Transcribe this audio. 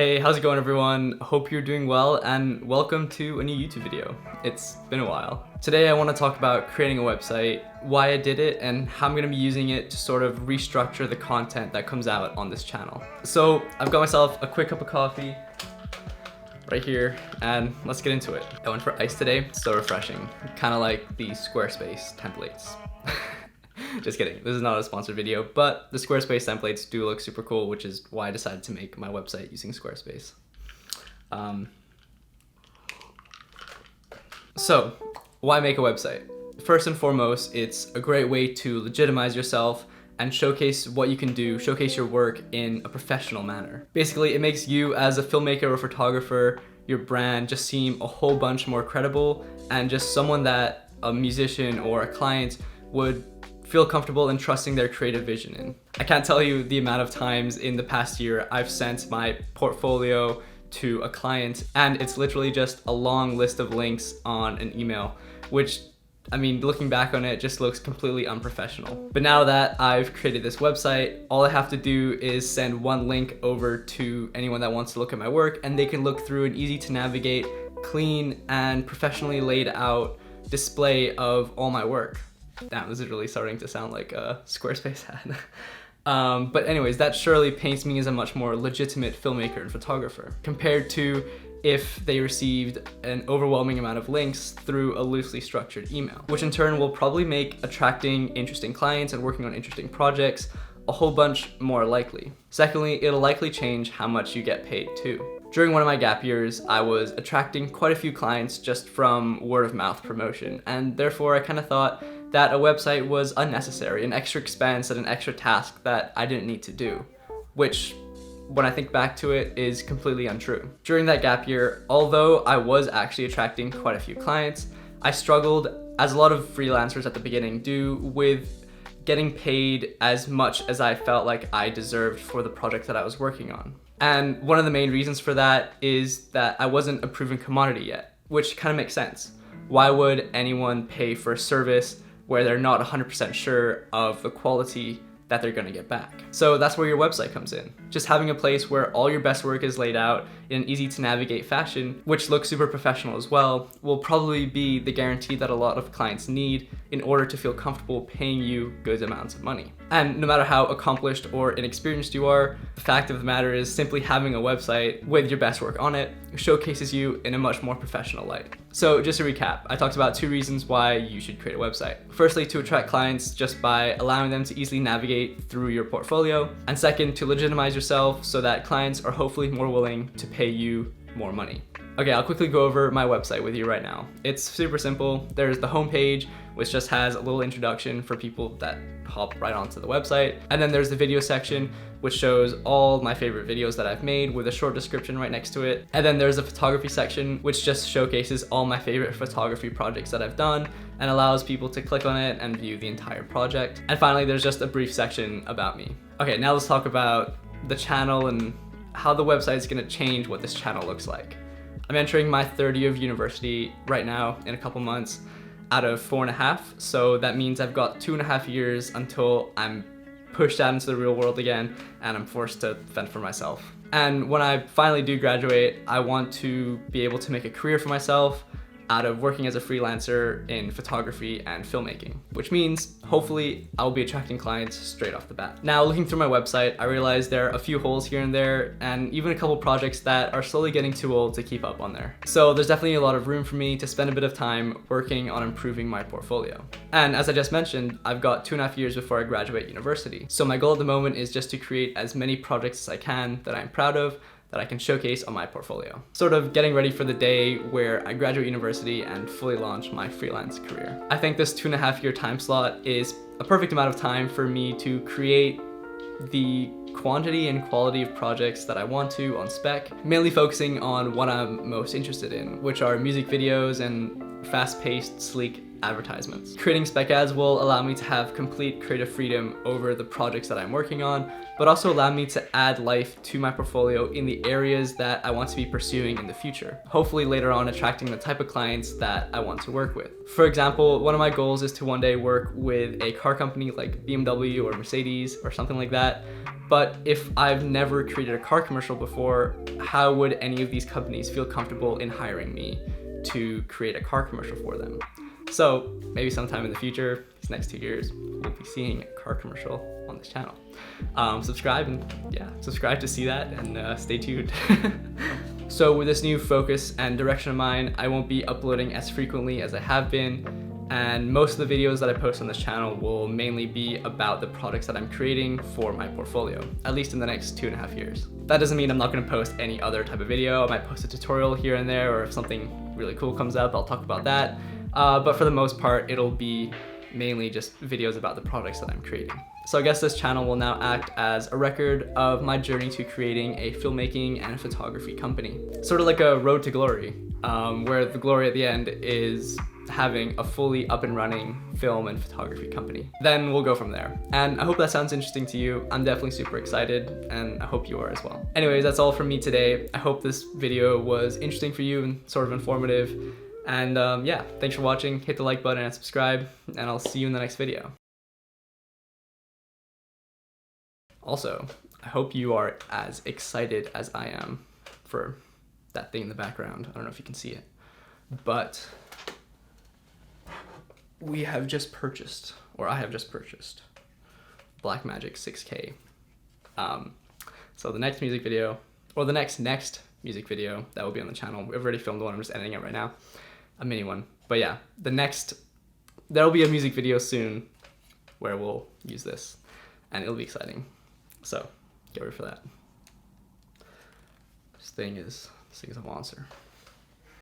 Hey, how's it going everyone? Hope you're doing well and welcome to a new YouTube video. It's been a while. Today I want to talk about creating a website, why I did it, and how I'm going to be using it to sort of restructure the content that comes out on this channel. So I've got myself a quick cup of coffee right here and let's get into it. I went for ice today, so refreshing. Kind of like the Squarespace templates. Just kidding, this is not a sponsored video, but the Squarespace templates do look super cool, which is why I decided to make my website using Squarespace. So, why make a website? First and foremost, it's a great way to legitimize yourself and showcase what you can do, showcase your work in a professional manner. Basically, it makes you as a filmmaker or photographer, your brand just seem a whole bunch more credible and just someone that a musician or a client would feel comfortable in trusting their creative vision in. I can't tell you the amount of times in the past year I've sent my portfolio to a client and it's literally just a long list of links on an email, which, I mean, looking back on it, just looks completely unprofessional. But now that I've created this website, all I have to do is send one link over to anyone that wants to look at my work and they can look through an easy to navigate, clean and professionally laid out display of all my work. Damn, this is really starting to sound like a Squarespace ad. But anyways, that surely paints me as a much more legitimate filmmaker and photographer compared to if they received an overwhelming amount of links through a loosely structured email, which in turn will probably make attracting interesting clients and working on interesting projects a whole bunch more likely. Secondly, it'll likely change how much you get paid too. During one of my gap years, I was attracting quite a few clients just from word of mouth promotion, and therefore I kind of thought that a website was unnecessary, an extra expense and an extra task that I didn't need to do, which, when I think back to it, is completely untrue. During that gap year, although I was actually attracting quite a few clients, I struggled, as a lot of freelancers at the beginning do, with getting paid as much as I felt like I deserved for the project that I was working on. And one of the main reasons for that is that I wasn't a proven commodity yet, which kind of makes sense. Why would anyone pay for a service where they're not 100% sure of the quality that they're gonna get back? So that's where your website comes in. Just having a place where all your best work is laid out in an easy to navigate fashion, which looks super professional as well, will probably be the guarantee that a lot of clients need in order to feel comfortable paying you good amounts of money. And no matter how accomplished or inexperienced you are, the fact of the matter is simply having a website with your best work on it showcases you in a much more professional light. So just to recap, I talked about 2 reasons why you should create a website. Firstly, to attract clients just by allowing them to easily navigate through your portfolio. And second, to legitimize yourself so that clients are hopefully more willing to pay you more money. Okay, I'll quickly go over my website with you right now. It's super simple. There's the homepage, which just has a little introduction for people that hop right onto the website. And then there's the video section, which shows all my favorite videos that I've made with a short description right next to it. And then there's the photography section, which just showcases all my favorite photography projects that I've done and allows people to click on it and view the entire project. And finally, there's just a brief section about me. Okay, now let's talk about the channel and how the website is gonna change what this channel looks like. I'm entering my 3rd year of university right now in a couple months out of 4.5, so that means I've got 2.5 years until I'm pushed out into the real world again and I'm forced to fend for myself. And when I finally do graduate, I want to be able to make a career for myself out of working as a freelancer in photography and filmmaking, which means hopefully I'll be attracting clients straight off the bat. Now, looking through my website, I realized there are a few holes here and there and even a couple projects that are slowly getting too old to keep up on there. So there's definitely a lot of room for me to spend a bit of time working on improving my portfolio. And as I just mentioned, I've got 2.5 years before I graduate university. So my goal at the moment is just to create as many projects as I can that I'm proud of, that I can showcase on my portfolio. Sort of getting ready for the day where I graduate university and fully launch my freelance career. I think this 2.5 year time slot is a perfect amount of time for me to create the quantity and quality of projects that I want to on spec, mainly focusing on what I'm most interested in, which are music videos and fast-paced, sleek advertisements. Creating spec ads will allow me to have complete creative freedom over the projects that I'm working on, but also allow me to add life to my portfolio in the areas that I want to be pursuing in the future. Hopefully later on attracting the type of clients that I want to work with. For example, one of my goals is to one day work with a car company like BMW or Mercedes or something like that. But if I've never created a car commercial before, how would any of these companies feel comfortable in hiring me to create a car commercial for them? So maybe sometime in the future, these next 2 years, we'll be seeing a car commercial on this channel. Subscribe to see that, and stay tuned. So with this new focus and direction of mine, I won't be uploading as frequently as I have been, and most of the videos that I post on this channel will mainly be about the products that I'm creating for my portfolio, at least in the next 2.5 years. That doesn't mean I'm not going to post any other type of video. I might post a tutorial here and there, or if something really cool comes up, I'll talk about that. But for the most part, it'll be mainly just videos about the products that I'm creating. So I guess this channel will now act as a record of my journey to creating a filmmaking and photography company. Sort of like a road to glory, where the glory at the end is having a fully up and running film and photography company. Then we'll go from there. And I hope that sounds interesting to you. I'm definitely super excited, and I hope you are as well. Anyways, that's all from me today. I hope this video was interesting for you and sort of informative. And yeah, thanks for watching. Hit the like button and subscribe, and I'll see you in the next video. Also, I hope you are as excited as I am for that thing in the background. I don't know if you can see it, but we have just purchased, or I have just purchased, Blackmagic 6K. So the next music video, or the next music video that will be on the channel, we've already filmed one, I'm just editing it right now, a mini one. But yeah, there'll be a music video soon where we'll use this, and it'll be exciting. So get ready for that. This thing is a monster.